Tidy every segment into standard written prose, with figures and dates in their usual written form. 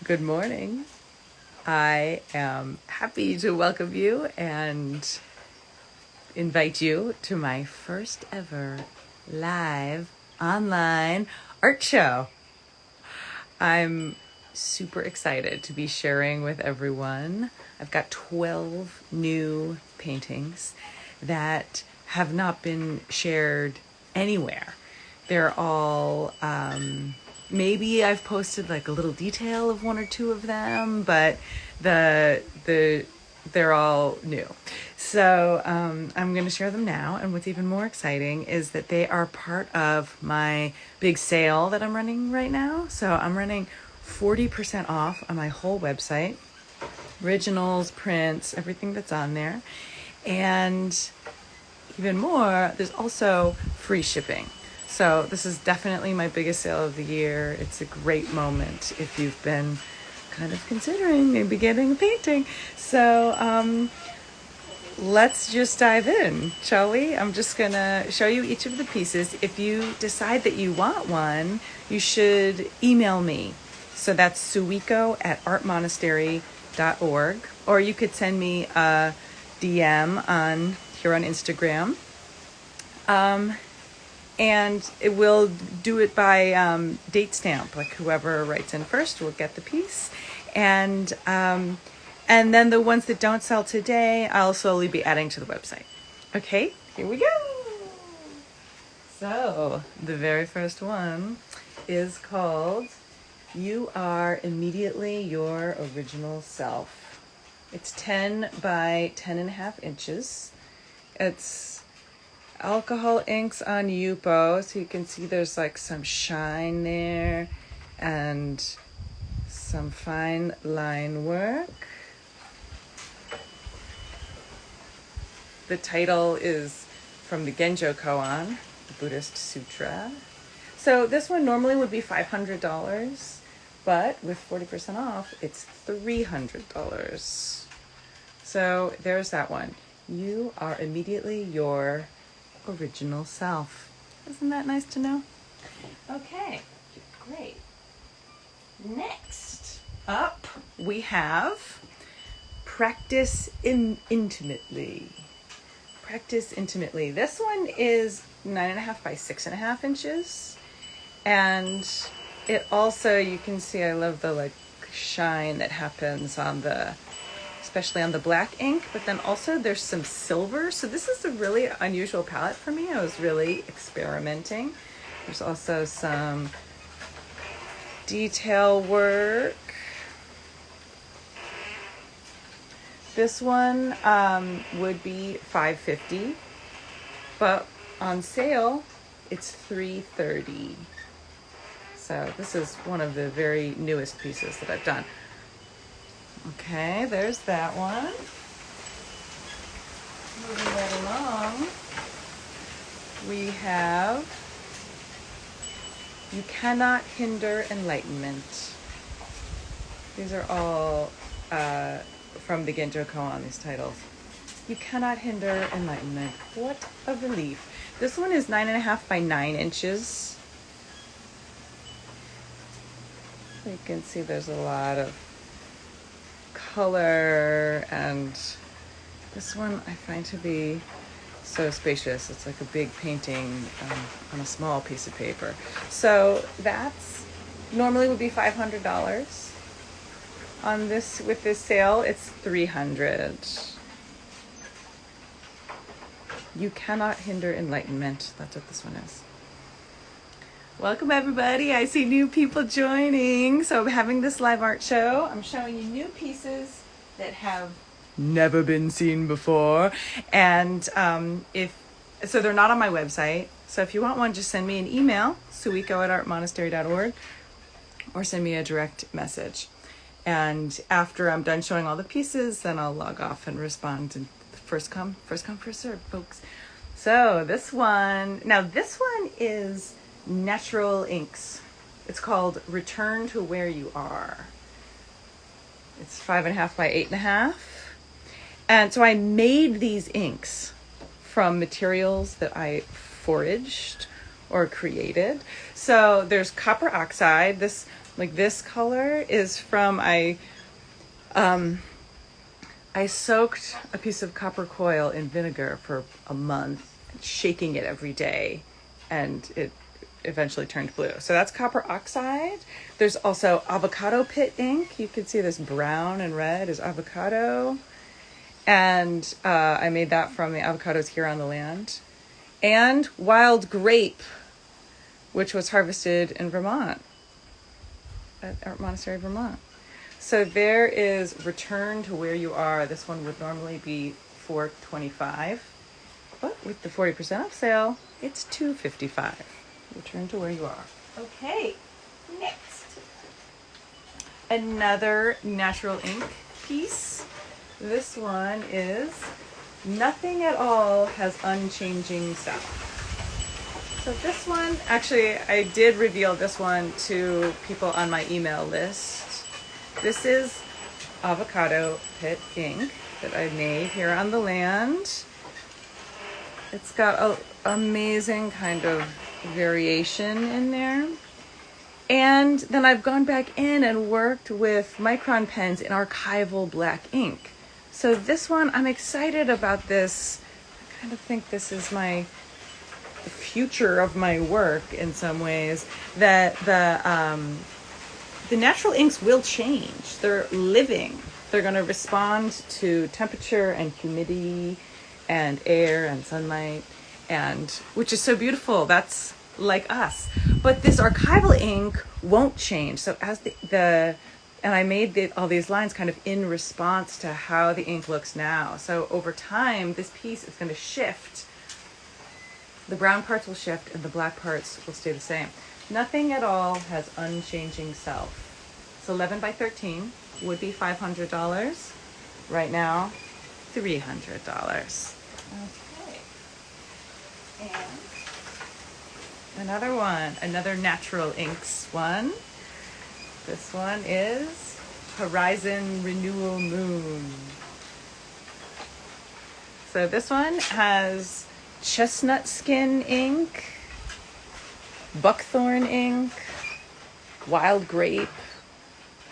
Good morning. I am happy to welcome you and invite you to my first ever live online art show. I'm super excited to be sharing with everyone. I've got 12 new paintings that have not been shared anywhere. They're all, maybe I've posted like a little detail of one or two of them, but they're all new. So I'm going to share them now. And what's even more exciting is that they are part of my big sale that I'm running right now. So I'm running 40% off on my whole website, originals, prints, everything that's on there. And even more, there's also free shipping. So this is definitely my biggest sale of the year. It's a great moment if you've been kind of considering maybe getting a painting. So let's just dive in, shall we? I'm just gonna show you each of the pieces. If you decide that you want one, you should email me. So that's Suiko@artmonastery.org, or you could send me a DM here on Instagram. And it will do it by date stamp, like whoever writes in first will get the piece. And then the ones that don't sell today, I'll slowly be adding to the website. Okay, here we go. So the very first one is called You Are Immediately Your Original Self. It's 10 by 10.5 inches. It's alcohol inks on Yupo, so you can see there's like some shine there and some fine line work. The title is from the Genjo Koan, the Buddhist Sutra. So this one normally would be $500, but with 40% off, it's $300. So there's that one. You are immediately your original self. Isn't that nice to know? Okay, great. Next up, we have Practice Intimately. Practice Intimately. This one is 9.5 by 6.5 inches. And it also, you can see, I love the like shine that happens on especially on the black ink, but then also there's some silver. So this is a really unusual palette for me. I was really experimenting. There's also some detail work. This one would be $5.50, but on sale, it's $3.30. So this is one of the very newest pieces that I've done. Okay, there's that one. Moving right along, we have You Cannot Hinder Enlightenment. These are all from the Genjo Koan, these titles. You Cannot Hinder Enlightenment. What a relief. This one is 9.5 by 9 inches. You can see there's a lot of color, and this one I find to be so spacious. It's like a big painting on a small piece of paper. So that's normally would be $500. On this, with this sale, it's $300. You Cannot Hinder Enlightenment. That's what this one is. Welcome everybody. I see new people joining. So I'm having this live art show. I'm showing you new pieces that have never been seen before. And so they're not on my website. So if you want one, just send me an email, suiko@artmonastery.org, or send me a direct message. And after I'm done showing all the pieces, then I'll log off and respond. And first come, first serve, folks. So this one is natural inks. It's called Return to Where You Are. It's 5.5 by 8.5. And so I made these inks from materials that I foraged or created. So there's copper oxide. This Like this color is from, I soaked a piece of copper coil in vinegar for a month, shaking it every day, and it eventually turned blue. So that's copper oxide. There's also avocado pit ink. You can see this brown and red is avocado. And I made that from the avocados here on the land. And wild grape, which was harvested in Vermont, at Art Monastery, Vermont. So there is Return to Where You Are. This one would normally be $4.25, but with the 40% off sale, it's $2.55. Return to Where You Are. Okay, next. Another natural ink piece. This one is Nothing at All Has Unchanging Self. So this one, actually, I did reveal this one to people on my email list. This is avocado pit ink that I made here on the land. It's got an amazing kind of variation in there. And then I've gone back in and worked with micron pens in archival black ink. So this one, I'm excited about this. I kind of think this is the future of my work in some ways, that the natural inks will change. They're living. They're going to respond to temperature and humidity and air and sunlight, and which is so beautiful. That's like us. But this archival ink won't change. So as and I made all these lines kind of in response to how the ink looks now. So over time, this piece is going to shift. The brown parts will shift and the black parts will stay the same. Nothing at All Has Unchanging Self. It's 11 by 13, would be $500. Right now, $300. Okay. And another natural inks one. This one is Horizon Renewal Moon. So this one has chestnut skin ink, buckthorn ink, wild grape,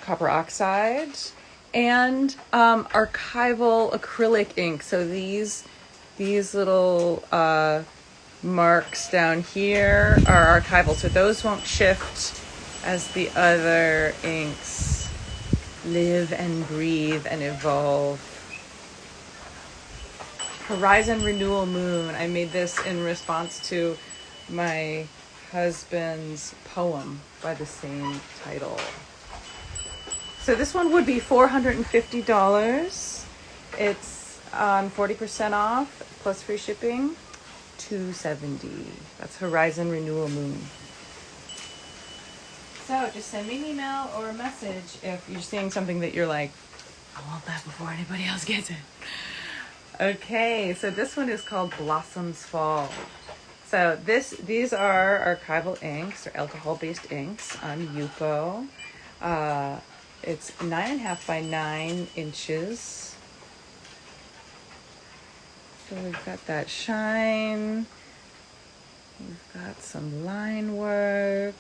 copper oxide, and archival acrylic ink. So these little marks down here are archival, so those won't shift as the other inks live and breathe and evolve. Horizon Renewal Moon. I made this in response to my husband's poem by the same title. So this one would be $450. It's on 40% off plus free shipping, $270. That's Horizon Renewal Moon. So just send me an email or a message if you're seeing something that you're like, I want that before anybody else gets it. Okay, so this one is called Blossoms Fall. So these are archival inks or alcohol-based inks on Yupo. It's 9.5 by 9 inches. So we've got that shine. We've got some line work.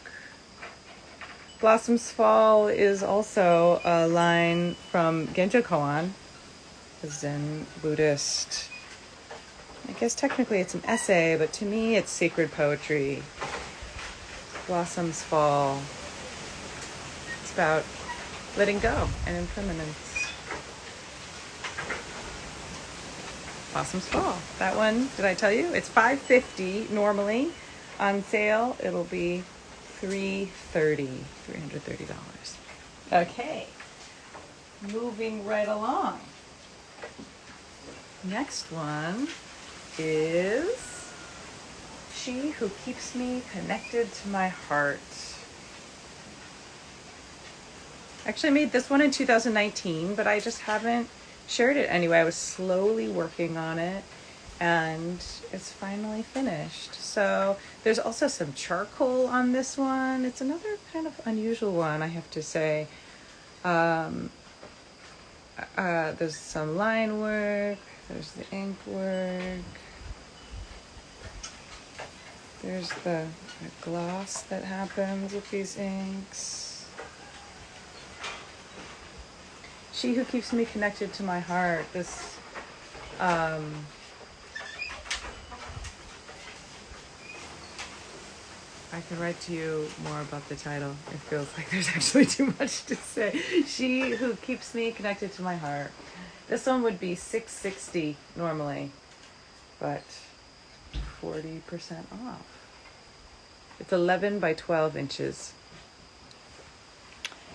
Blossoms Fall is also a line from Genjo Koan, a Zen Buddhist. I guess technically it's an essay, but to me it's sacred poetry. Blossoms Fall. It's about letting go and impermanence. Blossoms Fall. That one, did I tell you? It's $550 normally. On sale, it'll be $330. Okay. Moving right along. Next one is She Who Keeps Me Connected to My Heart. Actually, I made this one in 2019, but I just haven't shared it anyway. I was slowly working on it, and it's finally finished. So there's also some charcoal on this one. It's another kind of unusual one, I have to say. There's some line work. There's the ink work. There's the gloss that happens with these inks. She who keeps me connected to my heart. This, I can write to you more about the title. It feels like there's actually too much to say. She who keeps me connected to my heart. This one would be $660 normally, but 40% off. It's 11 by 12 inches.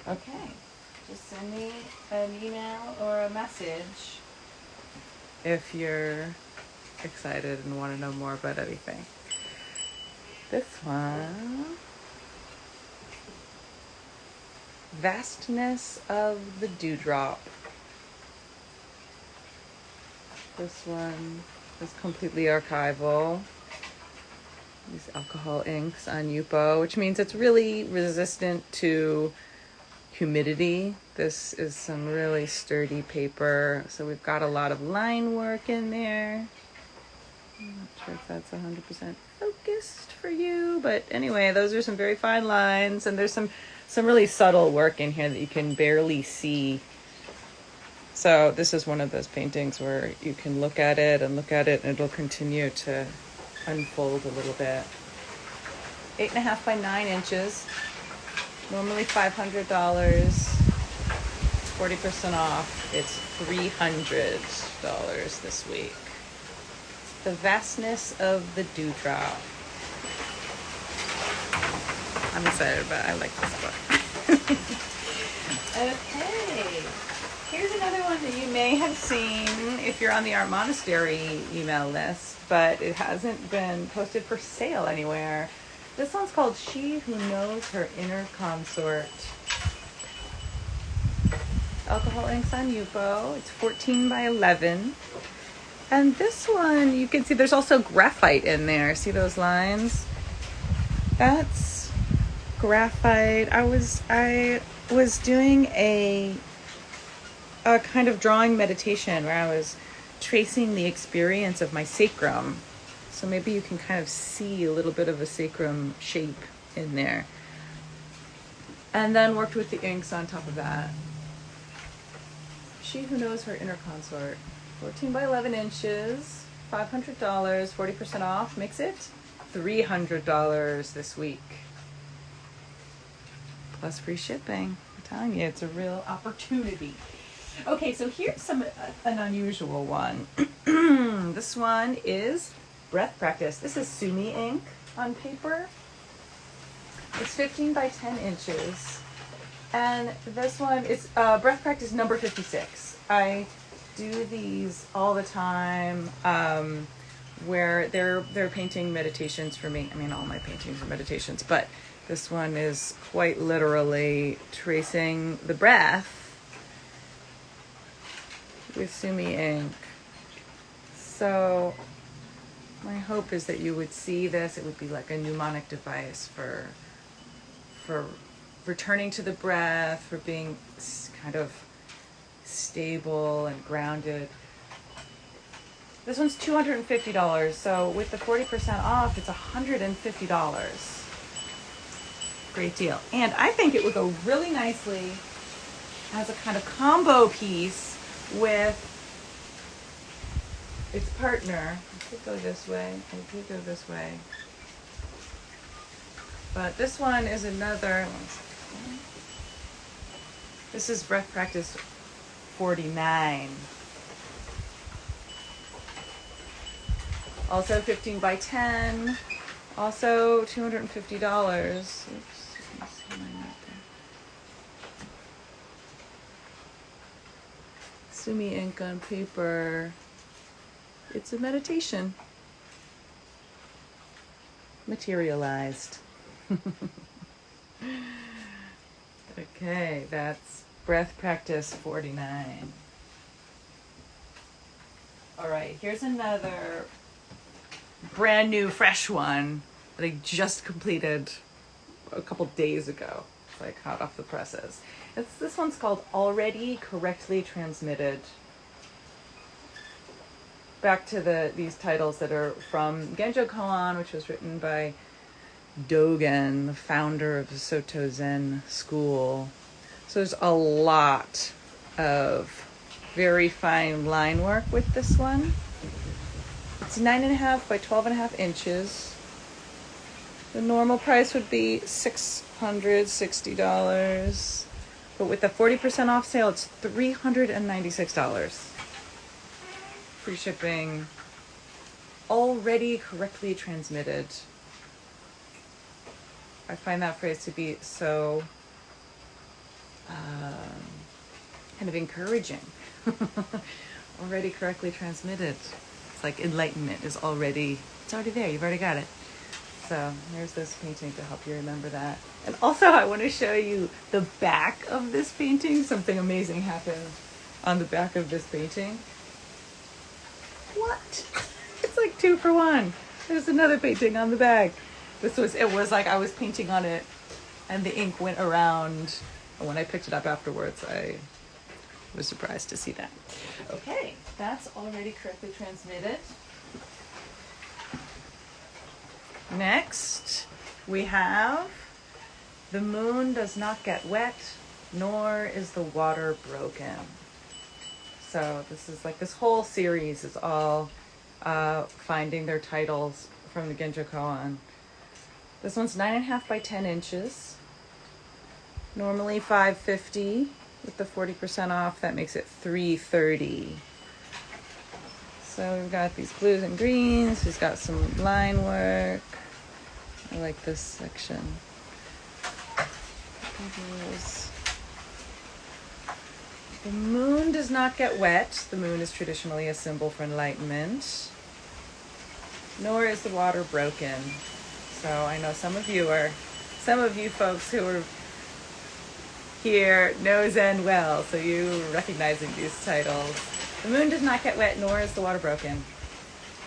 Okay, just send me an email or a message if you're excited and want to know more about anything. This one, vastness of the dewdrop. This one is completely archival. These alcohol inks on Yupo, which means it's really resistant to humidity. This is some really sturdy paper. So we've got a lot of line work in there. I'm not sure if that's 100% focused for you, but anyway, those are some very fine lines, and there's some really subtle work in here that you can barely see. So this is one of those paintings where you can look at it, and it'll continue to unfold a little bit. 8.5 by 9 inches, normally $500, 40% off. It's $300 this week. The vastness of the dewdrop. I'm excited about it. I like this book. Okay. Here's another one that you may have seen if you're on the Art Monastery email list, but it hasn't been posted for sale anywhere. This one's called She Who Knows Her Inner Consort. Alcohol inks on Yupo. It's 14 by 11. And this one, you can see there's also graphite in there. See those lines? That's graphite. I was doing a kind of drawing meditation where I was tracing the experience of my sacrum. So maybe you can kind of see a little bit of a sacrum shape in there. And then worked with the inks on top of that. She Who Knows Her Inner Consort. 14 by 11 inches, $500, 40% off, makes it $300 this week. Plus free shipping. I'm telling you, it's a real opportunity. Okay, so here's an unusual one. This one is breath practice. This is Sumi ink on paper. It's 15 by 10 inches. And this one is breath practice number 56. I do these all the time where they're painting meditations for me. I mean, all my paintings are meditations, but this one is quite literally tracing the breath with Sumi ink. So my hope is that you would see this. It would be like a mnemonic device for returning to the breath, for being kind of stable and grounded. This one's $250, so with the 40% off, it's $150. Great deal. And I think it would go really nicely as a kind of combo piece with its partner. It could go this way, it could go this way. But this one is another, this is Breath Practice 49. Also 15 by 10. Also $250. Oops. Sumi ink on paper. It's a meditation. Materialized. Okay, that's Breath Practice 49. All right, here's another brand new, fresh one that I just completed a couple days ago. It's like hot off the presses. This one's called Already Correctly Transmitted. Back to these titles that are from Genjo Koan, which was written by Dogen, the founder of the Soto Zen school. So there's a lot of very fine line work with this one. It's 9.5 by 12.5 inches. The normal price would be $660, but with the 40% off sale, it's $396. Free shipping, already correctly transmitted. I find that phrase to be so kind of encouraging. Already correctly transmitted. It's like enlightenment is already, it's already there. You've already got it. So here's this painting to help you remember that. And also I want to show you the back of this painting. Something amazing happened on the back of this painting. What? It's like 2 for 1. There's another painting on the back. It was like I was painting on it and the ink went around. And when I picked it up afterwards, I was surprised to see that. Okay, that's already correctly transmitted. Next, we have the moon does not get wet, nor is the water broken. So this is like this whole series is all finding their titles from the Genjo Koan. This one's 9.5 by 10 inches. Normally $550 with the 40% off. That makes it $330. So we've got these blues and greens. We've got some line work. I like this section. The moon does not get wet. The moon is traditionally a symbol for enlightenment. Nor is the water broken. So I know some of you folks who are here know Zen well, so you recognizing these titles. The moon does not get wet, nor is the water broken.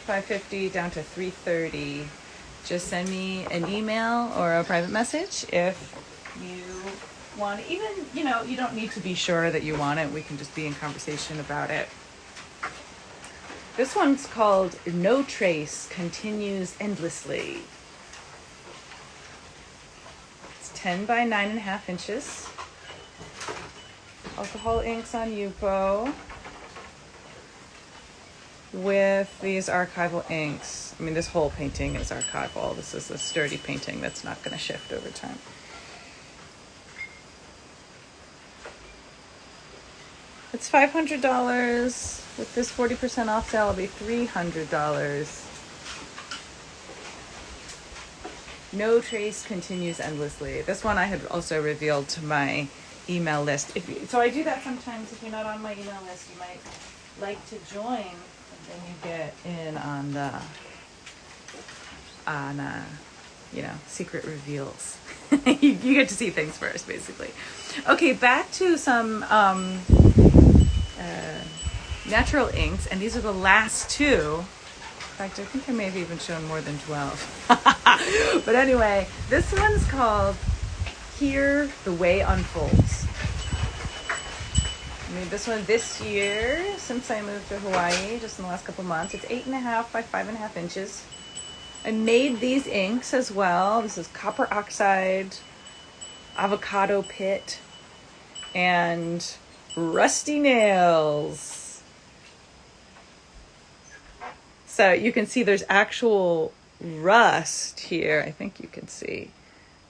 $550 down to $330. Just send me an email or a private message if you want it. Even, you don't need to be sure that you want it. We can just be in conversation about it. This one's called No Trace Continues Endlessly. It's 10 by 9.5 inches. Alcohol inks on Yupo with these archival inks. I mean, this whole painting is archival. This is a sturdy painting that's not going to shift over time. It's $500. With this 40% off sale, it'll be $300. No Trace Continues Endlessly. This one I had also revealed to my email list. So I do that sometimes. If you're not on my email list, you might like to join, and then you get in on the secret reveals. you get to see things first, basically. Okay, back to some natural inks, and these are the last two. In fact, I think I may have even shown more than 12. But anyway, this one's called Here the Way Unfolds. I made this one this year since I moved to Hawaii, just in the last couple months. It's 8.5 by 5.5 inches. I made these inks as well. This is copper oxide, avocado pit, and rusty nails. So you can see there's actual rust here. I think you can see.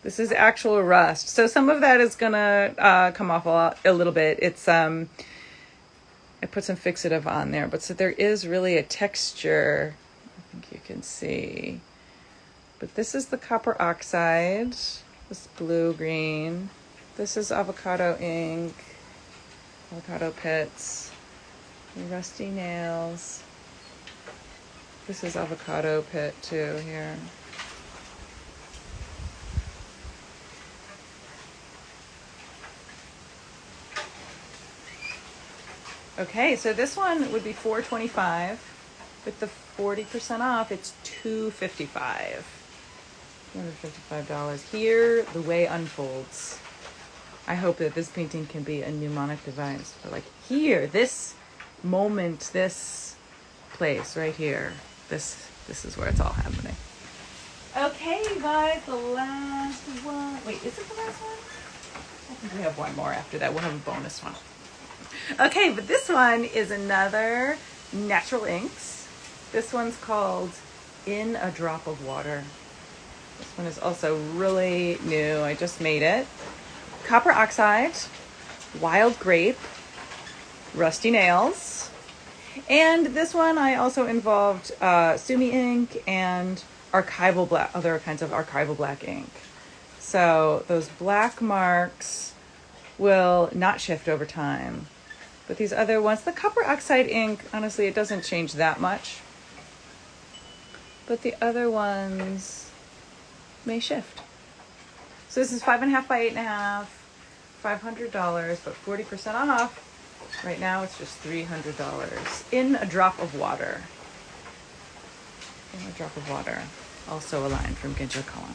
This is actual rust. So some of that is gonna come off a little bit. It's I put some fixative on there, but so there is really a texture. I think you can see. But this is the copper oxide. This blue green. This is avocado ink. Avocado pits. Rusty nails. This is avocado pit too here. Okay, so this one would be $425. With the 40% off, it's $255. $255. Here, the way unfolds. I hope that this painting can be a mnemonic device for like here, this moment, this place right here. This is where it's all happening. Okay, you guys, the last one. Wait, is it the last one? I think we have one more after that. We'll have a bonus one. Okay, but this one is another natural inks. This one's called In a Drop of Water. This one is also really new. I just made it. Copper oxide, wild grape, rusty nails, and this one I also involved sumi ink and archival black, other kinds of archival black ink. So those black marks will not shift over time. But these other ones, the copper oxide ink, honestly, it doesn't change that much. But the other ones may shift. So this is 5.5 by 8.5, $500, but 40% off. Right now it's just $300. In a Drop of Water. In a Drop of Water. Also a line from Ginjo Koan.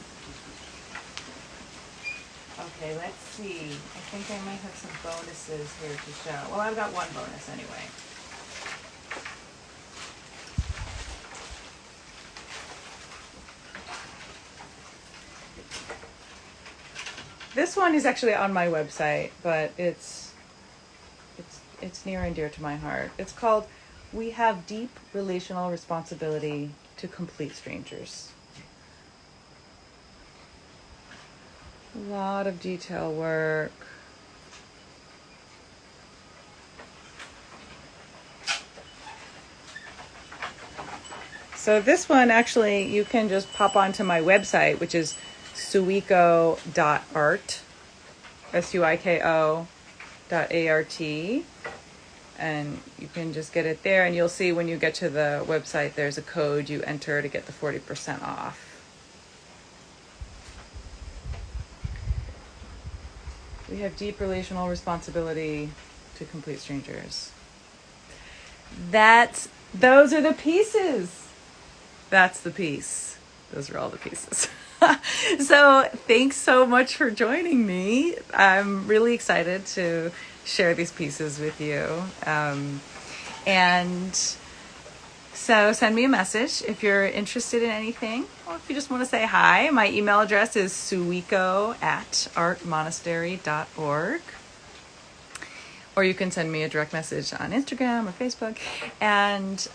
Okay, let's see. I think I might have some bonuses here to show. Well, I've got one bonus anyway. This one is actually on my website, but it's near and dear to my heart. It's called We Have Deep Relational Responsibility to Complete Strangers. A lot of detail work. So this one, actually, you can just pop onto my website, which is suiko.art, suiko.art, and you can just get it there, and you'll see when you get to the website, there's a code you enter to get the 40% off. We have deep relational responsibility to complete strangers. Those are the pieces. That's the piece. Those are all the pieces. So thanks so much for joining me. I'm really excited to share these pieces with you. And so send me a message if you're interested in anything, or if you just want to say hi. My email address is suiko@artmonastery.org. Or you can send me a direct message on Instagram or Facebook. And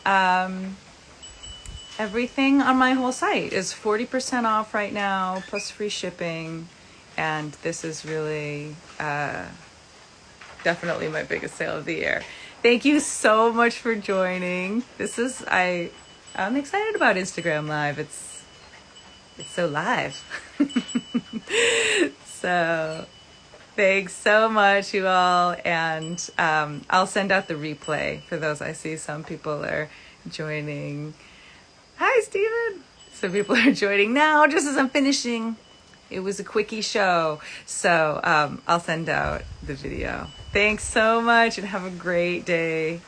everything on my whole site is 40% off right now, plus free shipping. And this is really definitely my biggest sale of the year. Thank you so much for joining. I'm excited about Instagram Live. It's so live. So thanks so much, you all. And I'll send out the replay for those. I see some people are joining. Hi, Steven. Some people are joining now just as I'm finishing. It was a quickie show. So I'll send out the video. Thanks so much and have a great day.